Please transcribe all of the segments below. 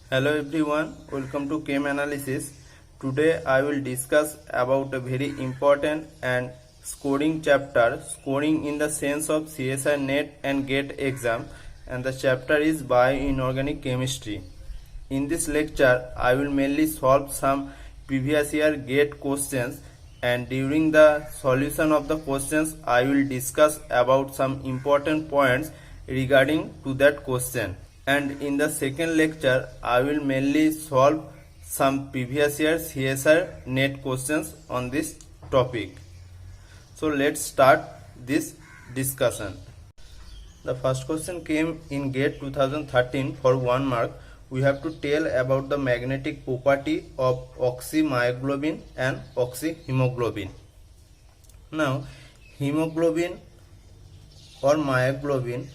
Hello everyone, welcome to Chem Analysis. Today I will discuss about a very important and scoring chapter, scoring in the sense of CSI NET and GATE exam, and the chapter is Bioinorganic Chemistry. In this lecture, I will mainly solve some previous year GATE questions, and during the solution of the questions, I will discuss about some important points regarding to that question. And in the second lecture I will mainly solve some previous year CSR NET questions on this topic. So let's start this discussion. The first question came in GATE 2013 for 1 mark. We have to tell about the magnetic property of oxymyoglobin and oxyhemoglobin. Now, hemoglobin or myoglobin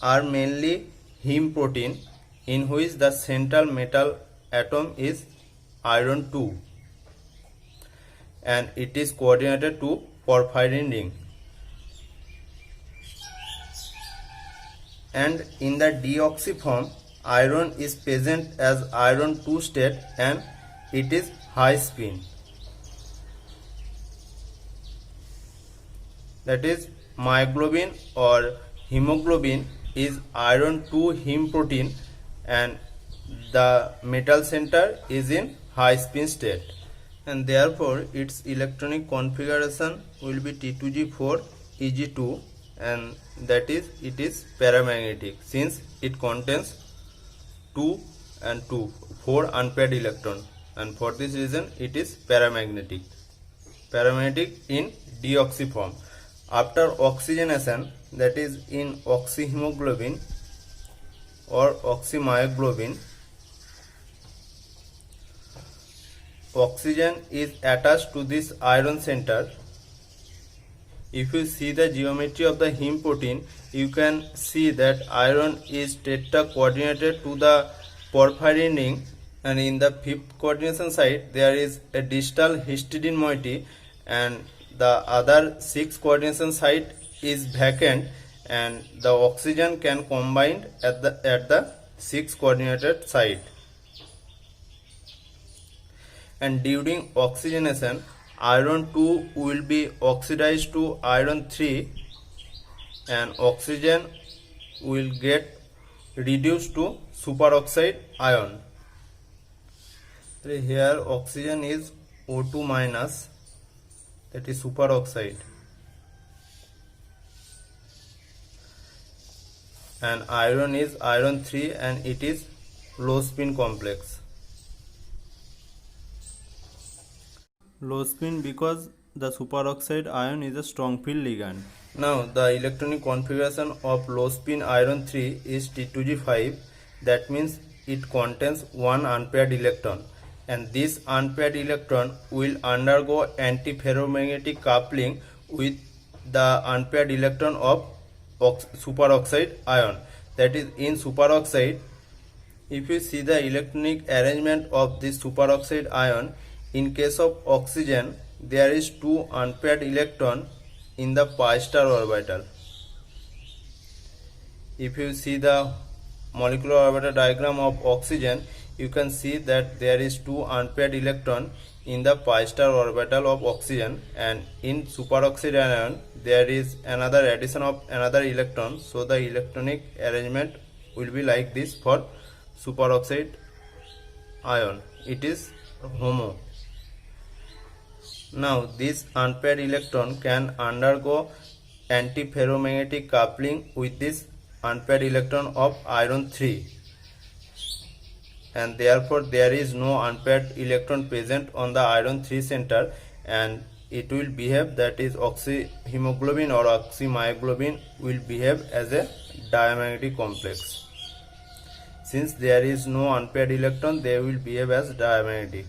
are mainly heme protein in which the central metal atom is iron 2 and it is coordinated to porphyrin ring, and in the deoxy form iron is present as iron 2 state and it is high spin. That is, myoglobin or hemoglobin is iron 2 heme protein and the metal center is in high spin state, and therefore its electronic configuration will be T2G4 Eg2, and that is it is paramagnetic since it contains 2 and 2 4 unpaired electron, and for this reason it is paramagnetic in deoxy form. After oxygenation, that is in oxyhemoglobin or oxymyoglobin, oxygen is attached to this iron center. If you see the geometry of the heme protein, you can see that iron is tetra coordinated to the porphyrin ring, and in the fifth coordination site there is a distal histidine moiety, and the other 6 coordination site is vacant, and the oxygen can combine at the 6 coordinated site. And during oxygenation, iron 2 will be oxidized to iron 3 and oxygen will get reduced to superoxide ion. Here oxygen is O2 minus, that is superoxide, and iron is iron 3 and it is low spin complex. Low spin because the superoxide ion is a strong field ligand. Now the electronic configuration of low spin iron 3 is T2G5, that means it contains 1 unpaired electron, and this unpaired electron will undergo antiferromagnetic coupling with the unpaired electron of superoxide ion. That is, in superoxide, if you see the electronic arrangement of this superoxide ion, in case of oxygen there is 2 unpaired electron in the pi star orbital. If you see the molecular orbital diagram of oxygen, you can see that there is 2 unpaired electron in the pi star orbital of oxygen, and in superoxide ion there is another addition of another electron, so the electronic arrangement will be like this for superoxide ion. It is HOMO. Now this unpaired electron can undergo antiferromagnetic coupling with this unpaired electron of iron 3, and therefore there is no unpaired electron present on the iron 3 center, and it will behave, that is oxyhemoglobin or oxymyoglobin will behave as a diamagnetic complex. Since there is no unpaired electron, they will behave as diamagnetic,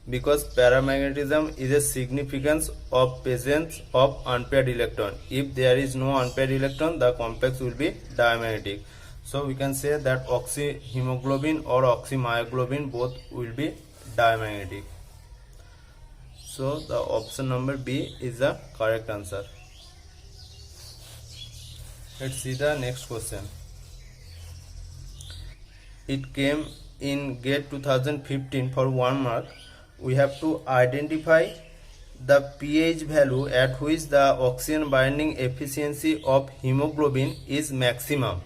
because paramagnetism is a significance of presence of unpaired electron. If there is no unpaired electron, the complex will be diamagnetic. So we can say that oxyhemoglobin or oxymyoglobin both will be diamagnetic. So the option number B is the correct answer. Let's see the next question. it came in GATE 2015 for 1 mark. We have to identify the pH value at which the oxygen binding efficiency of hemoglobin is maximum.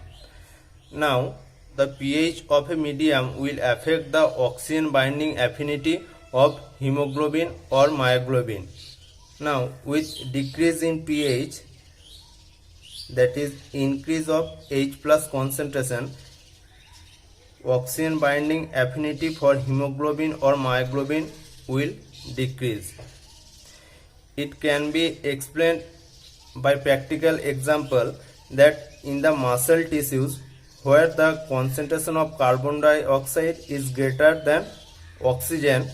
Now, the pH of a medium will affect the oxygen binding affinity of hemoglobin or myoglobin. Now, with decrease in pH, that is increase of H plus concentration, oxygen binding affinity for hemoglobin or myoglobin will decrease. It can be explained by practical example that in the muscle tissues where the concentration of carbon dioxide is greater than oxygen,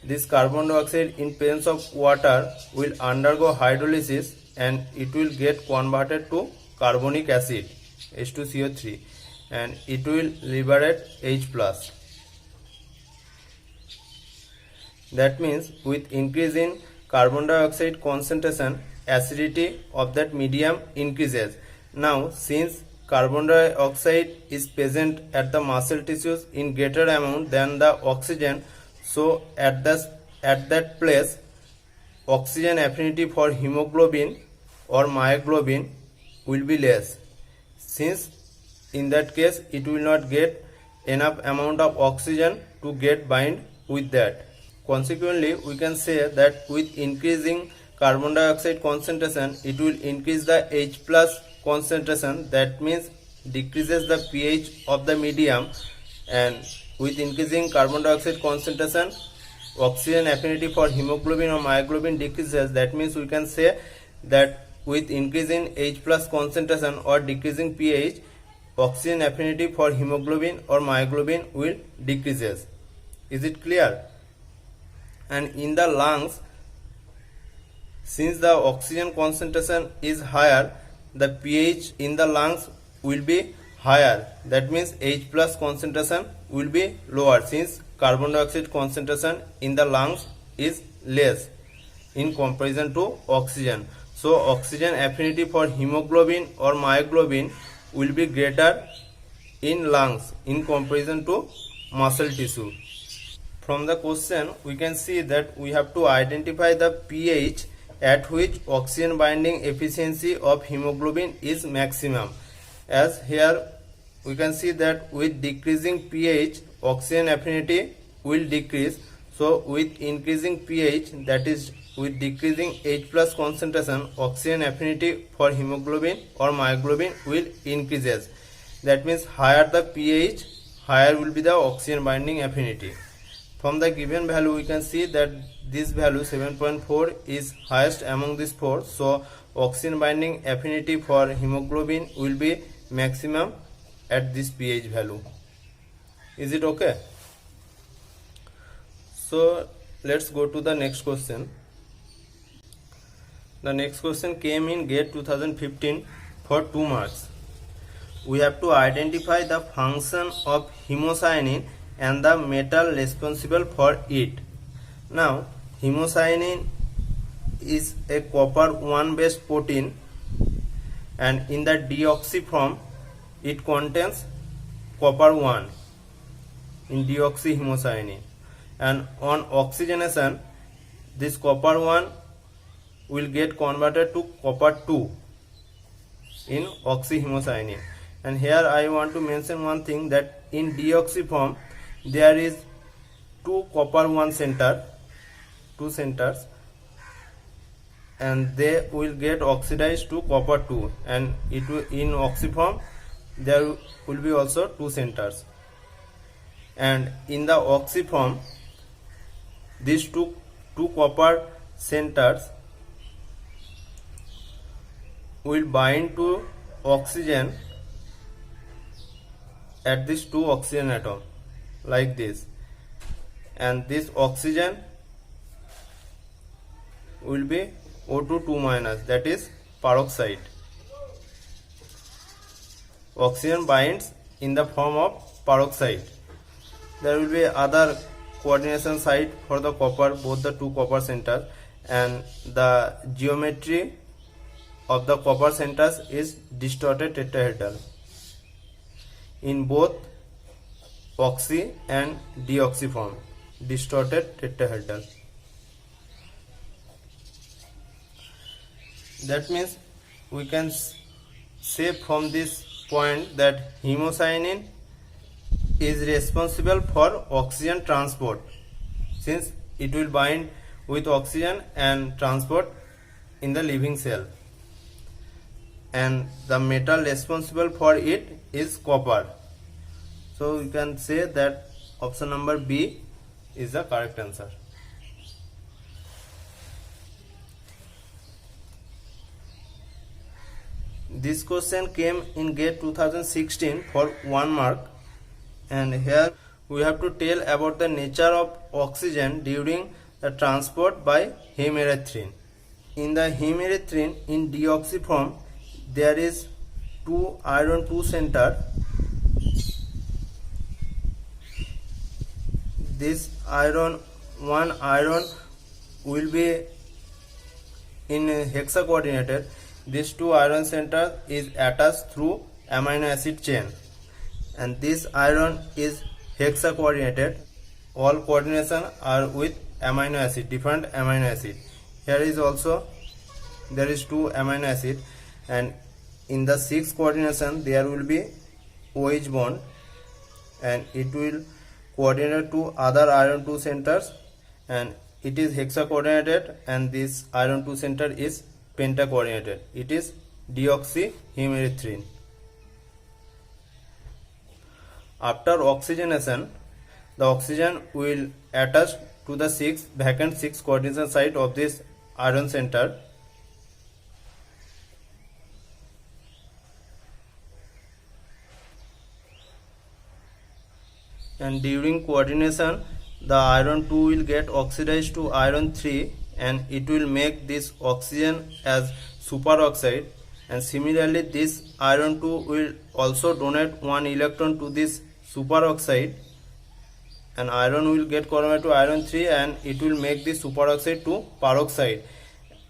this carbon dioxide in presence of water will undergo hydrolysis and it will get converted to carbonic acid H2CO3 and it will liberate H+. That means with increase in carbon dioxide concentration, acidity of that medium increases. Now, since carbon dioxide is present at the muscle tissues in greater amount than the oxygen, so at that place oxygen affinity for hemoglobin or myoglobin will be less, since in that case it will not get enough amount of oxygen to get bind with that. Consequently, we can say that with increasing carbon dioxide concentration, it will increase the H plus concentration, that means decreases the pH of the medium, and with increasing carbon dioxide concentration, oxygen affinity for hemoglobin or myoglobin decreases. That means we can say that with increasing H plus concentration or decreasing pH, oxygen affinity for hemoglobin or myoglobin will decreases. Is it clear? And in the lungs, since the oxygen concentration is higher, the pH in the lungs will be higher. That means H plus concentration will be lower, since carbon dioxide concentration in the lungs is less in comparison to oxygen. So oxygen affinity for hemoglobin or myoglobin will be greater in lungs in comparison to muscle tissue. From the question, we can see that we have to identify the pH at which oxygen binding efficiency of hemoglobin is maximum. As here we can see that with decreasing pH, oxygen affinity will decrease. So with increasing pH, that is with decreasing H plus concentration, oxygen affinity for hemoglobin or myoglobin will increases. That means higher the pH, higher will be the oxygen binding affinity. From the given value, we can see that this value 7.4 is highest among these four. So oxygen binding affinity for hemoglobin will be maximum at this pH value. Is it okay? So let's go to the next question. The next question came in GATE 2015 for 2 marks. We have to identify the function of hemocyanin and the metal responsible for it. Now, hemocyanin is a copper 1 based protein, and in the deoxy form it contains copper 1 in deoxyhemocyanin, and on oxygenation this copper 1 will get converted to copper 2 in oxyhemocyanin. And here I want to mention one thing, that in deoxy form there is two copper 1 center, two centers, and they will get oxidized to copper 2, and it will, in oxy form there will be also two centers, and in the oxy form these two copper centers will bind to oxygen at these two oxygen atom like this, and this oxygen will be O2 2 minus, that is peroxide. Oxygen binds in the form of peroxide. There will be other coordination site for the copper, both the two copper centers, and the geometry of the copper centers is distorted tetrahedral. In both oxy and deoxy form, distorted tetrahedral. That means we can say from this point that hemocyanin is responsible for oxygen transport, since it will bind with oxygen and transport in the living cell, and the metal responsible for it is copper. So we can say that option number B is the correct answer. This question came in GATE 2016 for 1 mark, and here we have to tell about the nature of oxygen during the transport by hemerythrin. In the hemerythrin in deoxy form, there is 2 iron 2 center. This one iron will be in hexacoordinated. This 2 iron center is attached through amino acid chain, and this iron is hexacoordinated. All coordination are with amino acid, different amino acid. Here is also there is 2 amino acid, and in the 6th coordination there will be OH bond, and it will coordinate to other iron 2 centers, and it is hexacoordinated, and this iron 2 center is pentacoordinated. It is deoxyhemerythrin. After oxygenation, the oxygen will attach to the vacant 6 coordination site of this iron center, and during coordination the iron 2 will get oxidized to iron 3, and it will make this oxygen as superoxide, and similarly this iron 2 will also donate 1 electron to this superoxide, and iron will get converted to iron 3, and it will make this superoxide to peroxide,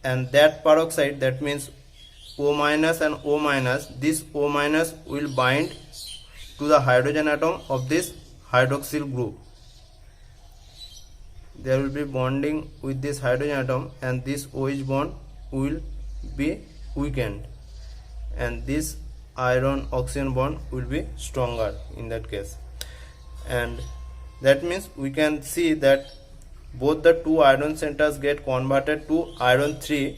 and that peroxide, that means O minus and O minus, this O minus will bind to the hydrogen atom of this hydroxyl group. There will be bonding with this hydrogen atom, and this OH bond will be weakened, and this iron oxygen bond will be stronger in that case. And that means we can see that both the 2 iron centers get converted to iron 3,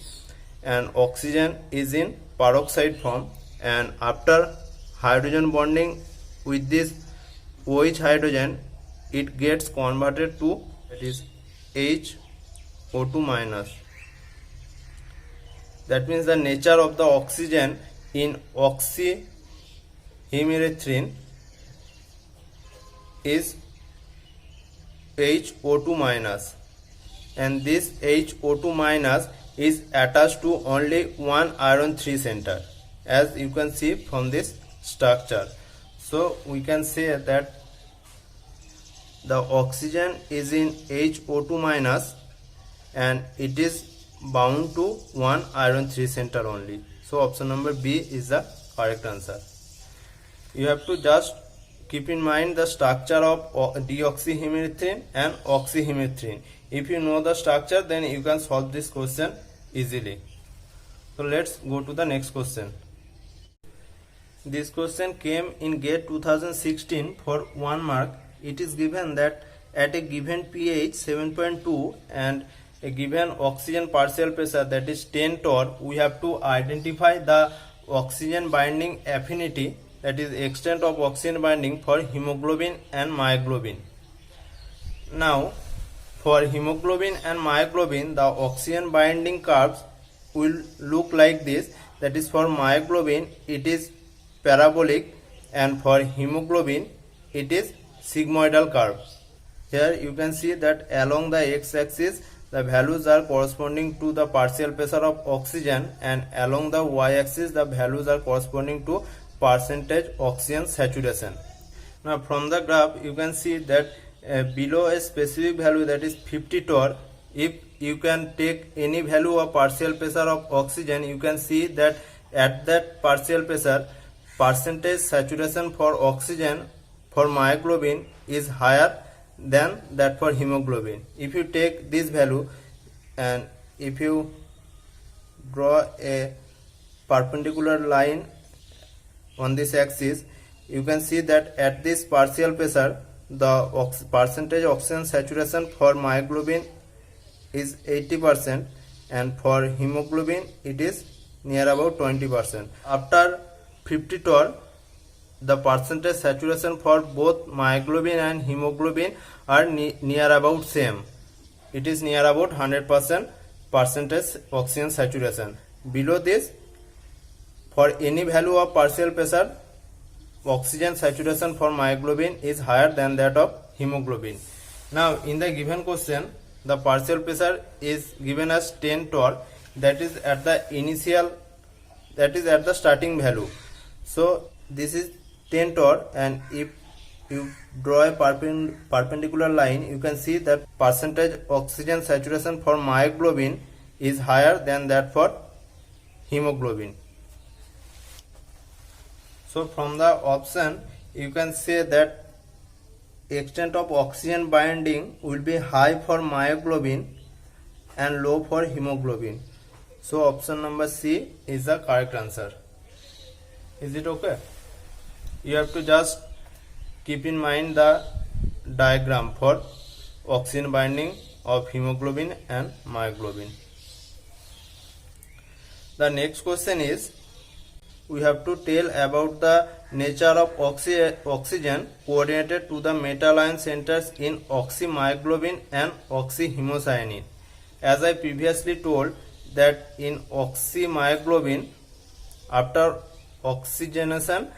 and oxygen is in peroxide form, and after hydrogen bonding with this OH hydrogen, it gets converted to, that is, HO2 minus. That means the nature of the oxygen in oxyhemerythrin is HO2 minus, and this HO2 minus is attached to only 1 iron 3 center, as you can see from this structure. So we can say that the oxygen is in HO2 minus, and it is bound to 1 iron 3 center only. So option number B is the correct answer. You have to just keep in mind the structure of deoxyhemerythrin and oxyhemerythrin. If you know the structure, then you can solve this question easily. So let's go to the next question. This question came in GATE 2016 for 1 mark. It is given that at a given pH 7.2 and a given oxygen partial pressure, that is 10 torr, we have to identify the oxygen binding affinity, that is extent of oxygen binding for hemoglobin and myoglobin. Now for hemoglobin and myoglobin, the oxygen binding curves will look like this. That is, for myoglobin it is parabolic, and for hemoglobin it is sigmoidal curve. Here you can see that along the x-axis the values are corresponding to the partial pressure of oxygen, and along the y-axis the values are corresponding to percentage oxygen saturation. Now from the graph you can see that below a specific value, that is 50 torr, if you can take any value of partial pressure of oxygen, you can see that at that partial pressure percentage saturation for oxygen for myoglobin is higher than that for hemoglobin. If you take this value and if you draw a perpendicular line on this axis, you can see that at this partial pressure the percentage oxygen saturation for myoglobin is 80% and for hemoglobin it is near about 20%. After 50 torr, the percentage saturation for both myoglobin and hemoglobin are near about same. It is near about 100% percentage oxygen saturation. Below this, for any value of partial pressure, oxygen saturation for myoglobin is higher than that of hemoglobin. Now in the given question, the partial pressure is given as 10 torr, that is at the starting value. So this is 10 torr, and if you draw a perpendicular line, you can see that percentage oxygen saturation for myoglobin is higher than that for hemoglobin. So from the option you can say that extent of oxygen binding will be high for myoglobin and low for hemoglobin. So option number C is the correct answer. Is it okay? You have to just keep in mind the diagram for oxygen binding of hemoglobin and myoglobin. The next question is, we have to tell about the nature of oxygen coordinated to the metal ion centers in oxymyoglobin and oxyhemocyanin. As I previously told that in oxymyoglobin, after oxygenation,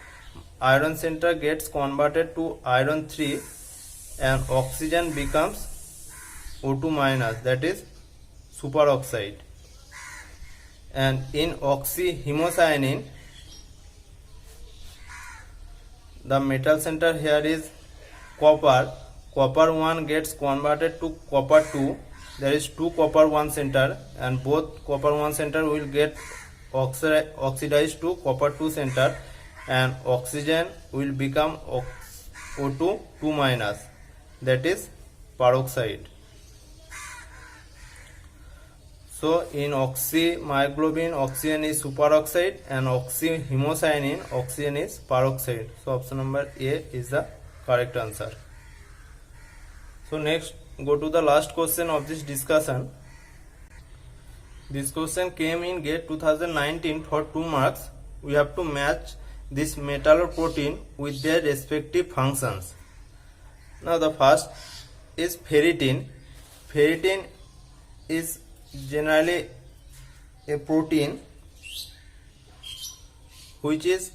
iron center gets converted to iron 3 and oxygen becomes O2 minus, that is superoxide. And in oxyhemocyanin, the metal center here is copper. Copper 1 gets converted to copper 2. There is 2 copper 1 center, and both copper 1 center will get oxidized to copper 2 center, and oxygen will become O2 2 minus, that is peroxide. So in oxymyoglobin, oxygen is superoxide, and oxyhemocyanin, oxygen is peroxide. So option number A is the correct answer. So next, go to the last question of this discussion. This question came in GATE 2019 for 2 marks. We have to match this metalloprotein with their respective functions. Now the first is ferritin. Ferritin is generally a protein which is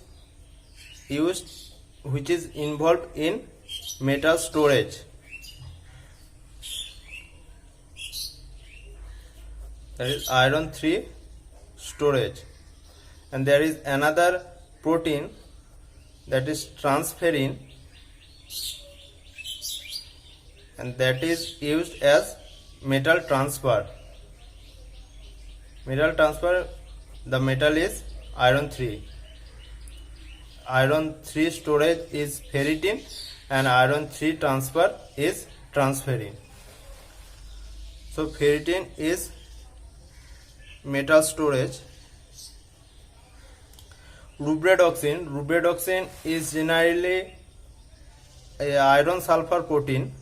involved in metal storage. That is iron 3 storage. And there is another protein, that is transferrin, and that is used as metal transfer. Metal transfer, the metal is iron 3. Iron 3 storage is ferritin, and iron 3 transfer is transferrin. So ferritin is metal storage. Rubredoxin is generally a iron sulfur protein.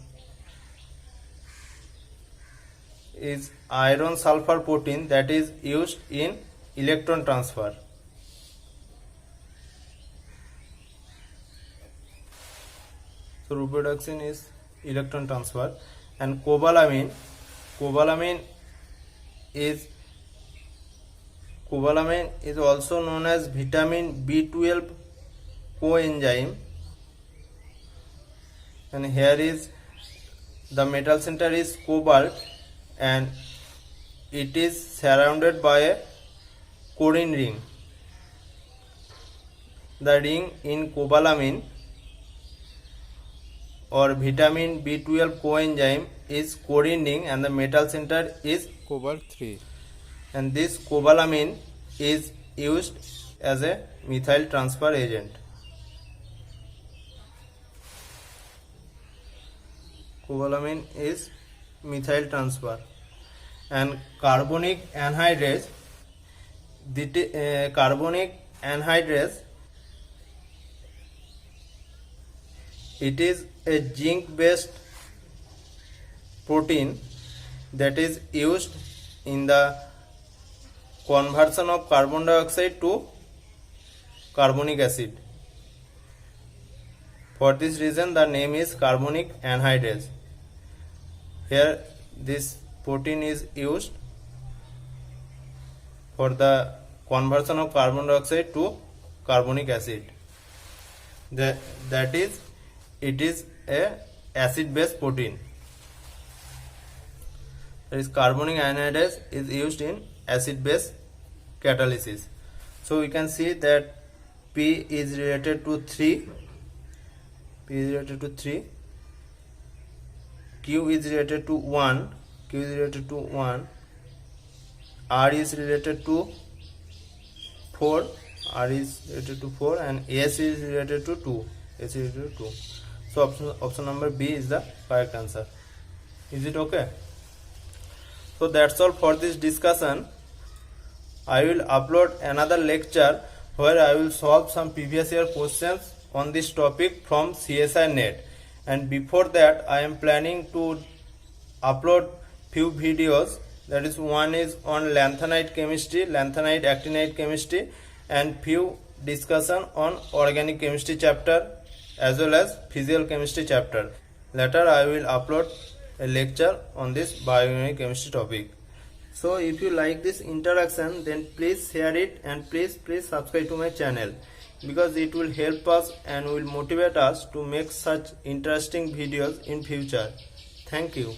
Is iron sulfur protein that is used in electron transfer. So rubredoxin is electron transfer. And cobalamin is also known as vitamin B12 coenzyme, and here is the metal center is cobalt, and it is surrounded by a chlorine ring. The ring in cobalamin or vitamin B12 coenzyme is chlorine ring, and the metal center is cobalt 3. And this cobalamin is used as a methyl transfer agent. cobalamin is methyl transfer. And carbonic anhydrase, it is a zinc based protein that is used in the conversion of carbon dioxide to carbonic acid. For this reason the name is carbonic anhydrase. Here this protein is used for the conversion of carbon dioxide to carbonic acid. That is, it is a acid based protein. That is, carbonic anhydrase is used in acid base catalysis. So we can see that P is related to 3, Q is related to 1, R is related to 4, and S is related to 2, So option number B is the correct answer. Is it okay? So that's all for this discussion. I will upload another lecture where I will solve some previous year questions on this topic from CSI Net, and before that I am planning to upload few videos. That is, one is on lanthanide chemistry, lanthanide actinide chemistry, and few discussion on organic chemistry chapter as well as physical chemistry chapter. Later I will upload a lecture on this bioorganic chemistry topic. So if you like this introduction, then please share it and please subscribe to my channel, because it will help us and will motivate us to make such interesting videos in future. Thank you.